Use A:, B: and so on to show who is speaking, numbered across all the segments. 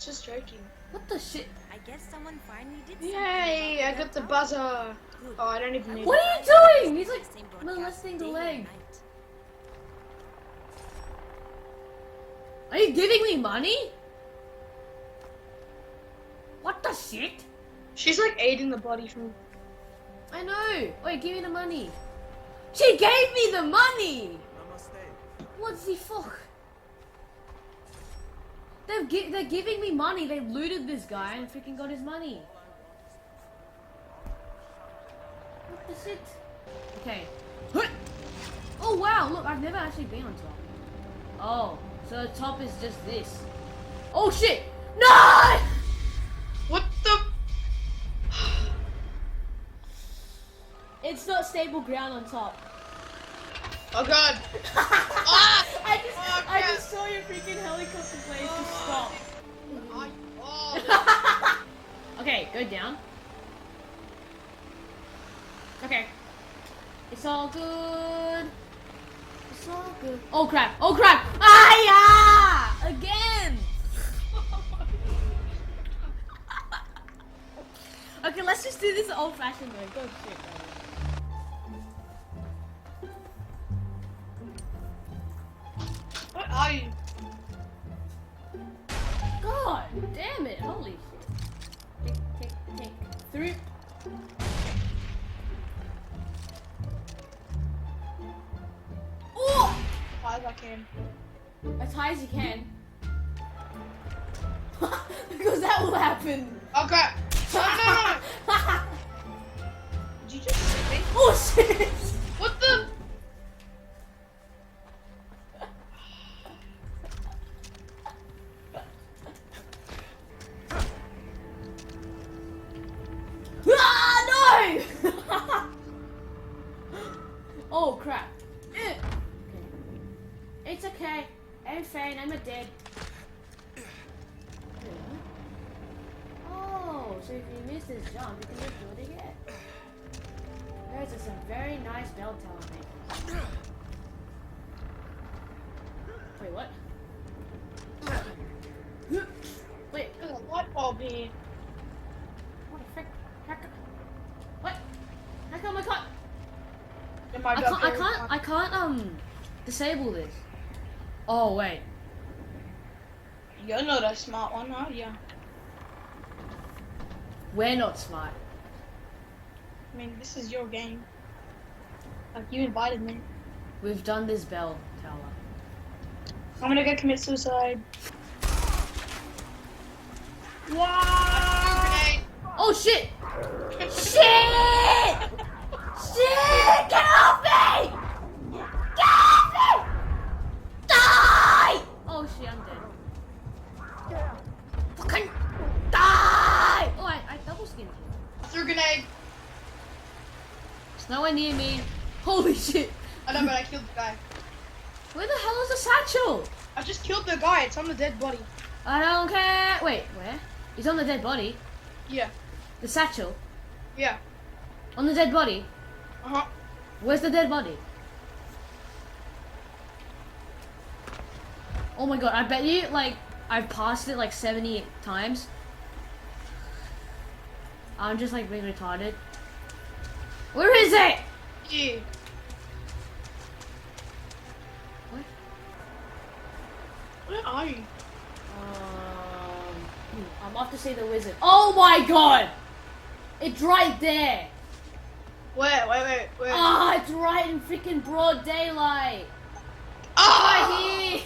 A: just joking.
B: What the shit?
C: I guess someone finally did something.
A: Yay! I got the buzzer. Oh, I don't even need
B: What
A: it.
B: are you doing? He's like molesting the leg. Are you giving me money? What the shit?
A: She's like aiding the body from.
B: I know. Wait, give me the money. She gave me the money. What the fuck? They're giving me money. They looted this guy and freaking got his money. What the shit? Okay. Oh wow! Look, I've never actually been on top. Oh, so the top is just this. Oh shit! No!
A: What the?
B: It's not stable ground on top.
A: Oh god! Ah!
B: I just saw your freaking helicopter blades just stop.
A: Oh.
B: Okay, go down. Okay. It's all good. It's all good. Oh crap! Oh crap! Ah yeah! Again! Okay, let's just do this old-fashioned way. Go shit.
A: What are you?
B: God damn it! Holy shit! Tick. Through. Oh!
A: High as I can.
B: As high as you can. Because that will happen.
A: Oh crap! No! Did you just shoot me?
B: Oh shit!
A: What the?
B: Ah no! Oh crap! Okay. It's okay. I'm fine. I'm a dead. Oh, so if you miss this jump, you can just do it again. There's some very nice bell tower makers. Wait, what? Wait,
A: There's a light bulb here.
B: what the frick? What? How come I can't?
A: In my
B: I can't disable this. Oh wait.
A: You're not a smart one, are you?
B: We're not smart.
A: I mean, this is your game. Like, you invited me.
B: We've done this bell tower.
A: I'm gonna go commit suicide. Wow! Grenade!
B: Oh shit! Shit! Shit! Get off me! Get off me! Die! Oh shit, I'm dead. Fucking die! Oh, I double skinned you.
A: Threw a grenade!
B: There's no one near me. Holy shit!
A: I know, but I killed the guy.
B: Where the hell is the satchel?
A: I just killed the guy. It's on the dead body.
B: I don't care. Wait, where? He's on the dead body.
A: Yeah.
B: The satchel?
A: Yeah.
B: On the dead body?
A: Uh-huh.
B: Where's the dead body? Oh my god, I bet you, like, I've passed it like 70 times. I'm just like being retarded. Where is it?
A: Yeah.
B: What?
A: Where are you?
B: I'm off to see the wizard. Oh my god! It's right there!
A: Where?
B: Ah, it's right in freaking broad daylight!
A: Ah!
B: Right here!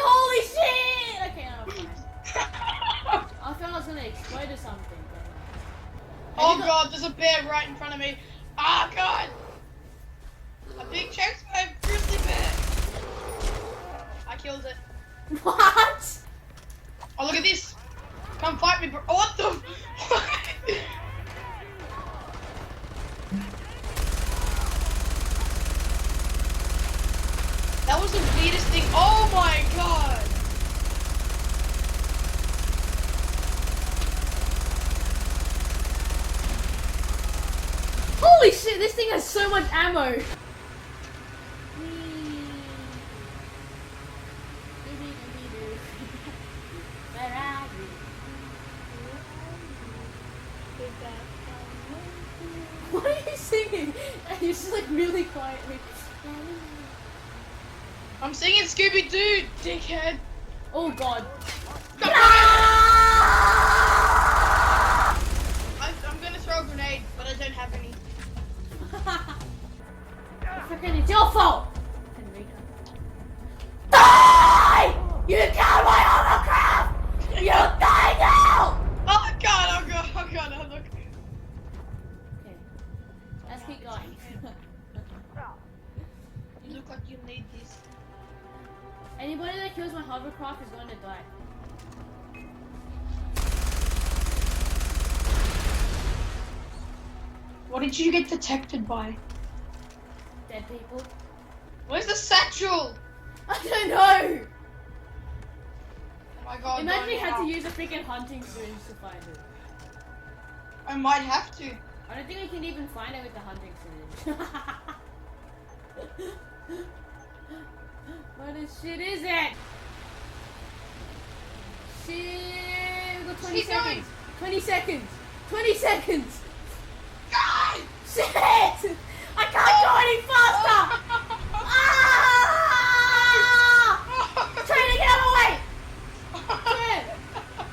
B: Holy shit! Okay, I'm fine. I thought I was gonna explode or something.
A: Oh god, there's a bear right in front of me. Ah, god! A big chest by a grizzly bear. I killed it.
B: What?
A: Oh, look at this. Come fight me, bro. Oh, what the? That was the weirdest thing. Oh my god.
B: Holy shit, this thing has so much ammo. really quietly.
A: I'm singing Scooby Doo, dickhead.
B: Oh god.
A: I'm gonna throw a grenade, but I don't have any.
B: Freaking, it's your fault! Die! You killed my hovercraft! You die now!
A: Oh god, oh god, oh god, oh look.
B: Okay, let's keep going.
A: You look like you need this.
B: Anybody that kills my hovercraft is going to die.
A: What did you get detected by?
B: Dead people.
A: Where's the satchel?
B: I don't know!
A: Oh my god.
B: Imagine we
A: no,
B: had to
A: no.
B: use a freaking hunting syringe to find it.
A: I might have to.
B: I don't think we can even find it with the hunting syringe. What is shit is it? Shit, we got 20
A: Keep
B: seconds.
A: going.
B: 20 seconds. 20 seconds.
A: God!
B: Shit! I can't go any faster! Ah! Trying to get out of the way!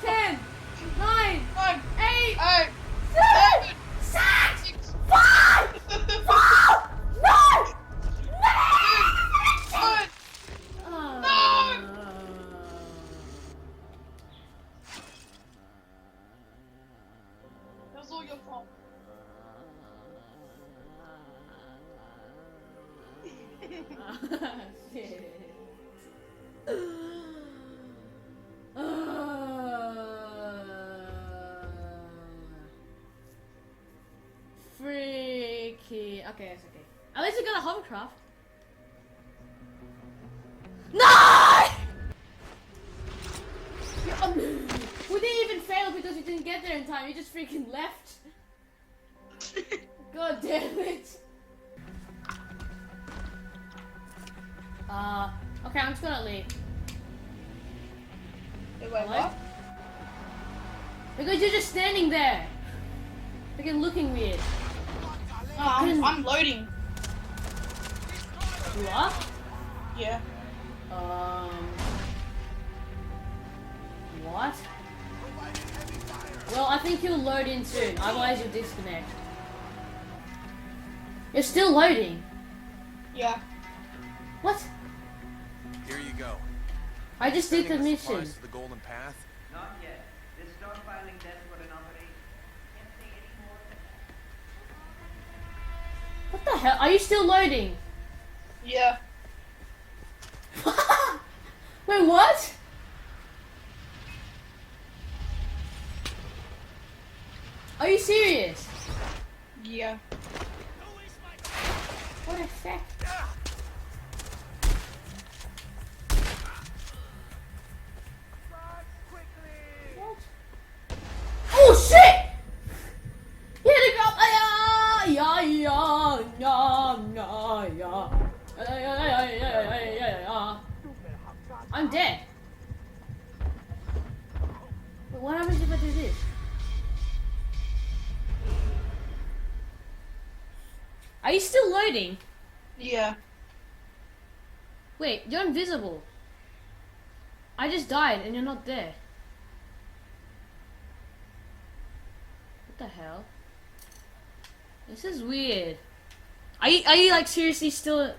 B: 10, 9,
A: 9,
B: 8,
A: 8,
B: 7, 6, 5, 4, no!
A: That was all your fault.
B: Shit. Freaky. Okay, that's okay. At least we got a hovercraft. No! We didn't even fail because we didn't get there in time. We just freaking left. God damn it. Okay, I'm just gonna leave.
A: Wait,
B: What?
A: what?
B: Because you're just standing there. Freaking looking weird.
A: Oh, I'm loading.
B: You are?
A: Yeah.
B: What? Well, I think you'll load in soon, otherwise you'll disconnect. You're still loading.
A: Yeah.
B: What?
D: Here you go.
B: I just did the
D: Sending
B: mission.
D: supplies to the Golden Path.
E: Not yet. This stockpiling desk for an operation. Can't say any more than that.
B: What the hell? Are you still loading?
A: Yeah.
B: Wait, what? Are you serious?
A: Yeah.
B: What the heck? What? Oh shit! He had to go. I'm dead. But what happens if I do this? Are you still loading?
A: Yeah.
B: Wait, you're invisible. I just died and you're not there. What the hell? This is weird. Are you like seriously still?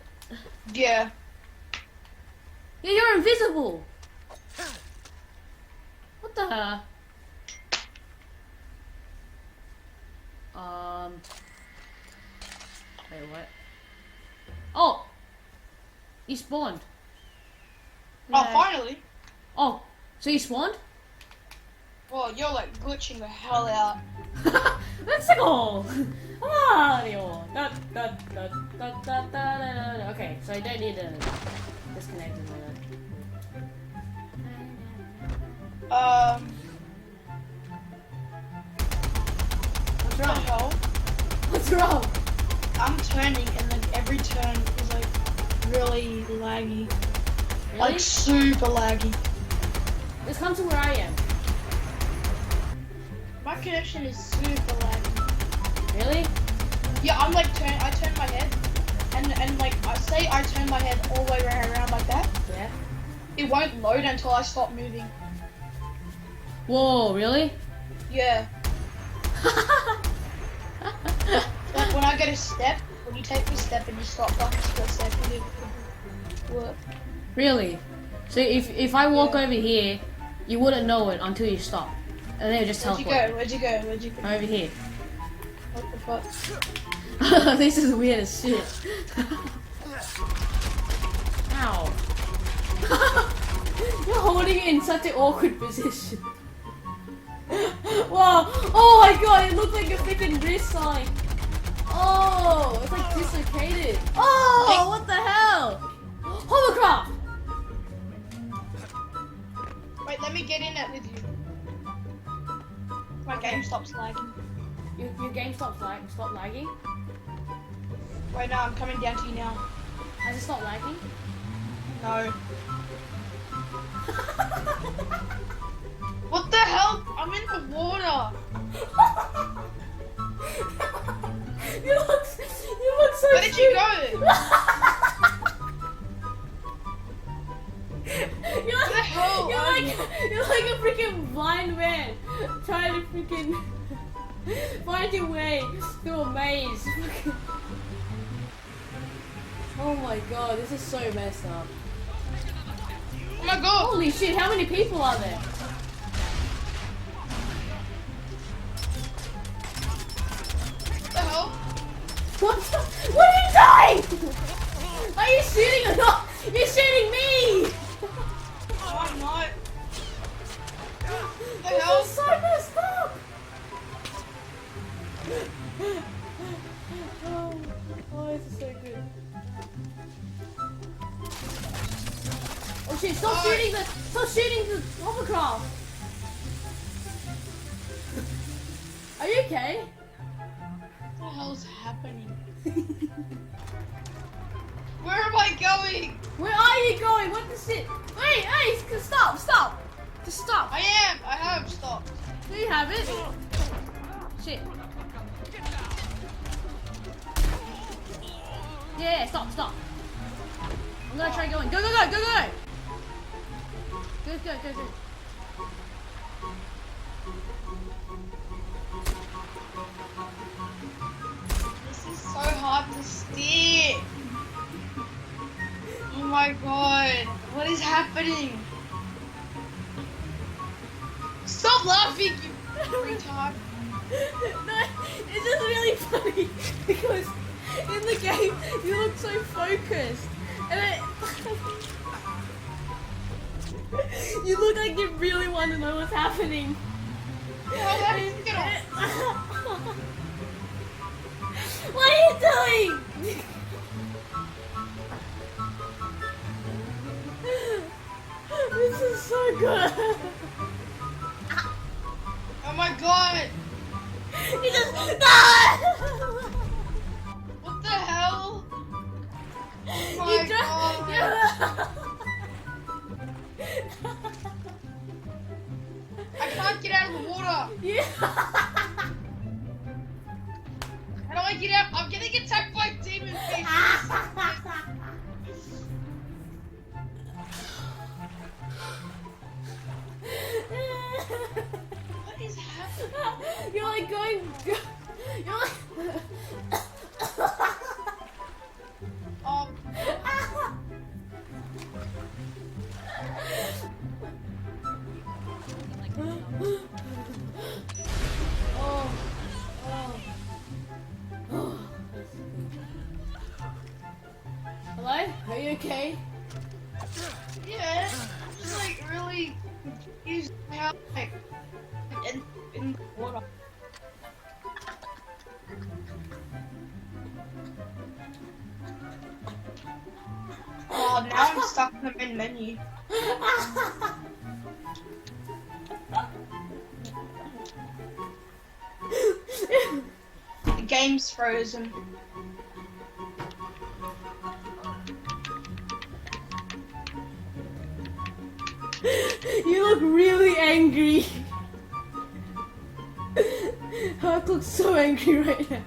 A: Yeah.
B: Yeah, you're invisible. What the hell? Wait, what? Oh! You spawned.
A: Oh,
B: Yeah.
A: finally.
B: Oh, so you spawned?
A: Well, you're like glitching the hell out.
B: Let's go! Okay, so I don't need to disconnect and all that. What's
A: What the
B: wrong?
A: hell?
B: What's wrong?
A: I'm turning and then every turn is like really laggy.
B: Really?
A: Like super laggy.
B: Just come to where I am.
A: My connection is super laggy.
B: Really?
A: Yeah, I'm like I turn my head and like I say I turn my head all the way around like that,
B: Yeah.
A: it won't load until I stop moving.
B: Whoa, really?
A: Yeah. Like when I get a step, when you take a step and you stop fucking split second, it would work.
B: Really? So if I walk
A: Yeah.
B: over here, you wouldn't know it until you stop. And then it just
A: Where'd you
B: teleport.
A: go? Where'd you go? Where'd you go?
B: Over here.
A: What the fuck?
B: This is weird as shit. Ow. You're holding it in such an awkward position. Wow. Oh my god, it looks like a freaking wrist sign. Oh, it's like dislocated. Oh, what the hell? Hovercraft!
A: Wait, let me get in it with you. My game stops lagging.
B: Your game stopped lagging?
A: Wait, no, I'm coming down to you now.
B: Has it stopped lagging?
A: No. What the hell? I'm in the water.
B: You look so
A: Where did you go?
B: You're
A: Where the hell are you?
B: you're like a freaking blind man trying to freaking find your way through a maze. Oh my god, this is so messed up.
A: Oh my god.
B: Holy shit, how many people are there?
A: What the hell?
B: What are you doing? Are you shooting or not? You're shooting me!
A: Oh, I'm not. What the
B: This
A: hell?
B: is so messed up! Oh, this is so good. Oh shit, stop shooting the hovercraft! Are you okay?
A: What the hell's happening? Where am I going?
B: Where are you going? What the shit? Wait, hey, stop! Just stop.
A: I have stopped.
B: Do you have it? Shit. Yeah, stop. I'm gonna try going. Go. Go.
A: This is so hard to steer. Oh my god. What is happening? Stop laughing, you retard.
B: No, it's just really funny because in the game you look so focused and you look like you really want to know what's happening.
A: How did you get off?
B: What are you doing? This is so good.
A: Oh my god.
B: You just no!
A: What the hell? Oh my
B: You
A: god. I can't get out of the water.
B: Yeah.
A: How do I get out? I'm getting attacked by demon fish. What is happening?
B: You're like going. You're like.
A: Um,
B: Hello? Are you okay?
A: yeah, I'm just like really confused how like in the water. Oh, now I'm stuck in the main menu. The game's frozen.
B: You look really angry. Herc looks so angry right now.